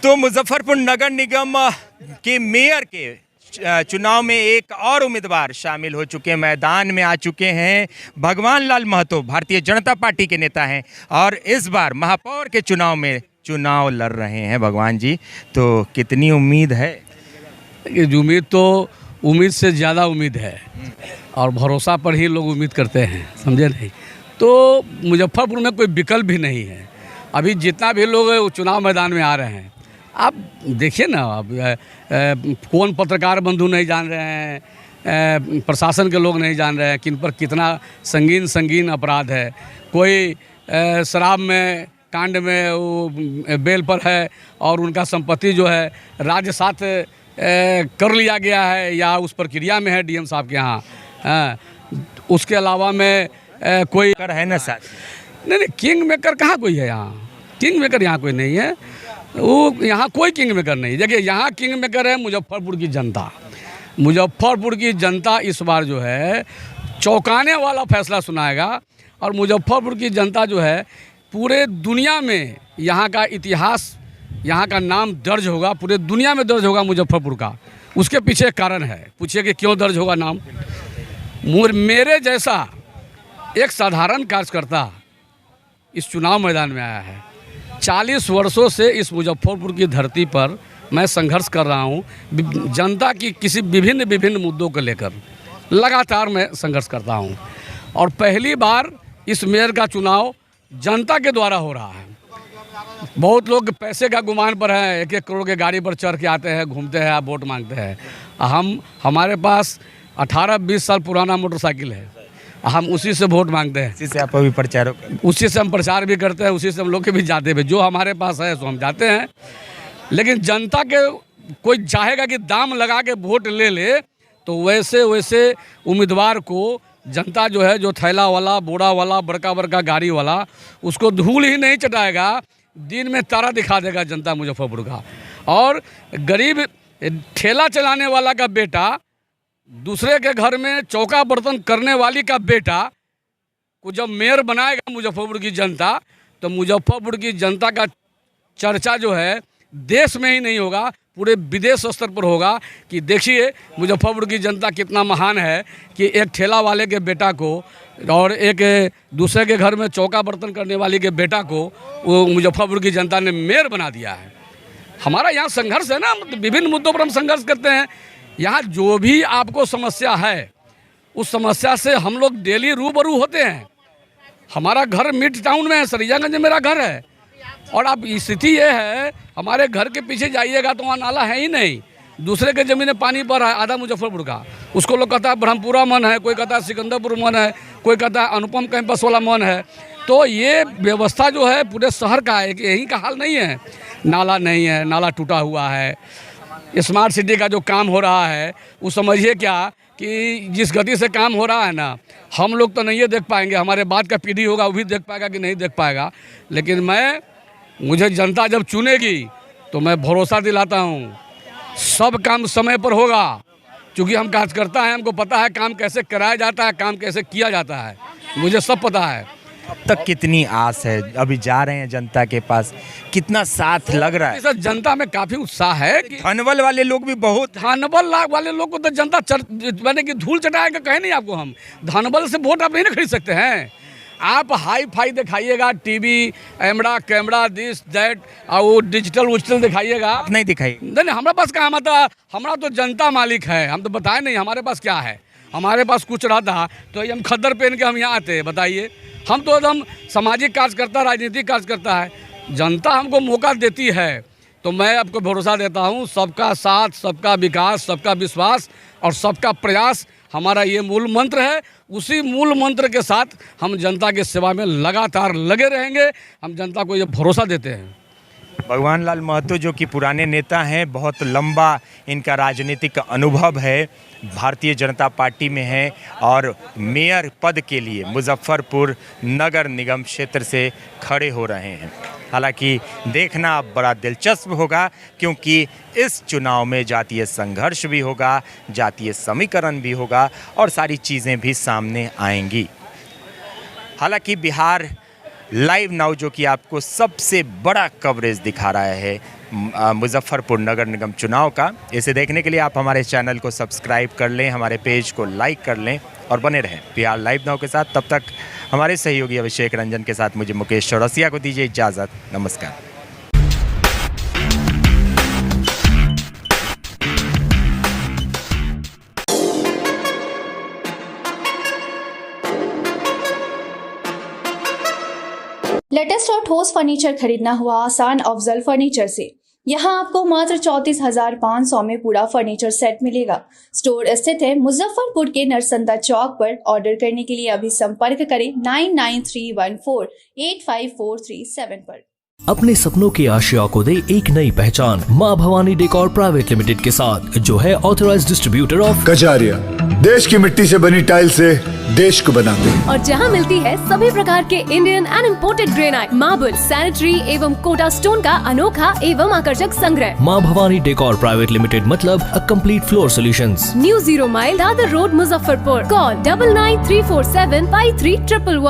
तो मुजफ्फरपुर नगर निगम के मेयर के चुनाव में एक और उम्मीदवार शामिल हो चुके हैं, मैदान में आ चुके हैं। भगवान लाल महतो भारतीय जनता पार्टी के नेता हैं और इस बार महापौर के चुनाव में चुनाव लड़ रहे हैं। भगवान जी, तो कितनी उम्मीद है? उम्मीद तो उम्मीद से ज़्यादा उम्मीद है और भरोसा पर ही लोग उम्मीद करते हैं, समझे नहीं? तो मुजफ्फरपुर में कोई विकल्प भी नहीं है। अभी जितना भी लोग चुनाव मैदान में आ रहे हैं, आप देखिए ना, अब कौन पत्रकार बंधु नहीं जान रहे हैं, प्रशासन के लोग नहीं जान रहे हैं किन पर कितना संगीन अपराध है। कोई शराब में कांड में वो बेल पर है और उनका संपत्ति जो है राज्य साथ कर लिया गया है या उस प्रक्रिया में है डीएम साहब के यहाँ। उसके अलावा में कोई कर है ना साथ? नहीं, किंग मेकर कहाँ कोई है यहाँ? किंग मेकर यहाँ कोई नहीं है। वो यहाँ कोई किंग मेकर नहीं। देखिए, यहाँ किंग मेकर है मुजफ्फरपुर की जनता। मुजफ्फरपुर की जनता इस बार जो है चौंकाने वाला फैसला सुनाएगा और मुजफ्फरपुर की जनता जो है पूरे दुनिया में यहाँ का इतिहास, यहाँ का नाम दर्ज होगा, पूरे दुनिया में दर्ज होगा मुजफ्फरपुर का। उसके पीछे कारण है, पूछिए कि क्यों दर्ज होगा नाम। मेरे जैसा एक साधारण कार्यकर्ता इस चुनाव मैदान में आया है। 40 वर्षों से इस मुजफ्फरपुर की धरती पर मैं संघर्ष कर रहा हूँ। जनता की किसी विभिन्न मुद्दों को लेकर लगातार मैं संघर्ष करता हूँ और पहली बार इस मेयर का चुनाव जनता के द्वारा हो रहा है। बहुत लोग पैसे का गुमान पर है, 1-1 करोड़ के गाड़ी पर चढ़ के आते हैं, घूमते हैं, वोट मांगते हैं। हमारे पास 18-20 साल पुराना मोटरसाइकिल है, हम उसी से वोट मांगते हैं। उसी से आप अभी प्रचार, उसी से हम प्रचार भी करते हैं, उसी से हम लोग के भी जाते हैं। जो हमारे पास है सो हम जाते हैं। लेकिन जनता के कोई चाहेगा कि दाम लगा के वोट ले तो वैसे उम्मीदवार को जनता जो है, जो थैला वाला, बोरा वाला, बड़का गाड़ी वाला, उसको धूल ही नहीं चटाएगा, दिन में तारा दिखा देगा जनता मुजफ्फरपुर का। और गरीब ठेला चलाने वाला का बेटा, दूसरे के घर में चौका बर्तन करने वाली का बेटा को जब मेयर बनाएगा मुजफ्फरपुर की जनता, तो मुजफ्फरपुर की जनता का चर्चा जो है देश में ही नहीं होगा, पूरे विदेश स्तर पर होगा कि देखिए मुजफ्फरपुर की जनता कितना महान है कि एक ठेला वाले के बेटा को और एक दूसरे के घर में चौका बर्तन करने वाली के बेटा को वो मुजफ्फरपुर की जनता ने मेयर बना दिया है। हमारा यहाँ संघर्ष है ना, विभिन्न मुद्दों पर हम संघर्ष करते हैं। यहाँ जो भी आपको समस्या है, उस समस्या से हम लोग डेली रूबरू होते हैं। हमारा घर मिड टाउन में है, सरियागंज में मेरा घर है और अब स्थिति ये है, हमारे घर के पीछे जाइएगा तो वहाँ नाला है ही नहीं, दूसरे के ज़मीन में पानी पड़ रहा है आधा मुजफ्फरपुर का। उसको लोग कहता है ब्रह्मपुरा मन है, कोई कहता है सिकंदरपुर मन है, कोई कहता है अनुपम कैंपस वाला मन है। तो ये व्यवस्था जो है पूरे शहर का है कि यहीं का हाल नहीं है। नाला नहीं है, नाला टूटा हुआ है। स्मार्ट सिटी का जो काम हो रहा है वो समझिए क्या कि जिस गति से काम हो रहा है ना, हम लोग तो नहीं देख पाएंगे, हमारे बाद का पीढ़ी होगा वो भी देख पाएगा कि नहीं देख पाएगा। लेकिन मुझे जनता जब चुनेगी तो मैं भरोसा दिलाता हूँ सब काम समय पर होगा, क्योंकि हम कार्यकर्ता हैं, हमको पता है काम कैसे कराया जाता है, काम कैसे किया जाता है, मुझे सब पता है। अब तक कितनी आस है? अभी जा रहे हैं जनता के पास, कितना साथ लग रहा है? सर, जनता में काफ़ी उत्साह है कि धनबल वाले लोग भी बहुत, धनबल वाले लोग को तो जनता मैंने कि धूल चटाएगा, कहे नहीं आपको हम। धनबल से वोट आप नहीं ना खरीद सकते हैं। आप हाई फाई दिखाइएगा, टीवी, कैमरा दिस दैट और वो डिजिटल दिखाइएगा, आप नहीं दिखाई। नहीं, हमारे पास कहाँ, मतलब हमारा तो जनता मालिक है, हम तो बताए नहीं हमारे पास क्या है। हमारे पास कुछ रहता तो हम खद्दर पहन के हम यहाँ आते, बताइए। हम तो एकदम सामाजिक कार्यकर्ता, राजनीतिक कार्यकर्ता है। जनता हमको मौका देती है तो मैं आपको भरोसा देता हूँ, सबका साथ, सबका विकास, सबका विश्वास और सबका प्रयास हमारा ये मूल मंत्र है। उसी मूल मंत्र के साथ हम जनता की सेवा में लगातार लगे रहेंगे। हम जनता को ये भरोसा देते हैं। भगवान लाल महतो जो कि पुराने नेता हैं, बहुत लंबा इनका राजनीतिक अनुभव है, भारतीय जनता पार्टी में है और मेयर पद के लिए मुजफ्फरपुर नगर निगम क्षेत्र से खड़े हो रहे हैं। हालांकि देखना बड़ा दिलचस्प होगा, क्योंकि इस चुनाव में जातीय संघर्ष भी होगा, जातीय समीकरण भी होगा और सारी चीज़ें भी सामने आएंगी। हालांकि बिहार लाइव नाउ जो कि आपको सबसे बड़ा कवरेज दिखा रहा है मुजफ्फरपुर नगर निगम चुनाव का। इसे देखने के लिए आप हमारे चैनल को सब्सक्राइब कर लें, हमारे पेज को लाइक कर लें और बने रहें बिहार लाइव नाउ के साथ। तब तक हमारे सहयोगी अभिषेक रंजन के साथ मुझे मुकेश चौरसिया को दीजिए इजाज़त। नमस्कार। लेटेस्ट और ठोस फर्नीचर खरीदना हुआ आसान अफजल फर्नीचर से। यहाँ आपको मात्र 34,500 में पूरा फर्नीचर सेट मिलेगा। स्टोर स्थित है मुजफ्फरपुर के नरसंदा चौक पर। ऑर्डर करने के लिए अभी संपर्क करें 9931485437 पर। अपने सपनों की आशिया को दे एक नई पहचान माँ भवानी डेकोर प्राइवेट लिमिटेड के साथ, जो है ऑथराइज्ड डिस्ट्रीब्यूटर ऑफ कजारिया। देश की मिट्टी से बनी टाइल से देश को बनाते हैं। और जहां मिलती है सभी प्रकार के Indian and imported granite, marble, sanitary एवं कोटा स्टोन का अनोखा एवं आकर्षक संग्रह। माँ भवानी डेकोर प्राइवेट लिमिटेड मतलब a complete floor solutions. New 0 mile Dadar road Muzaffarpur. Call 9934753111।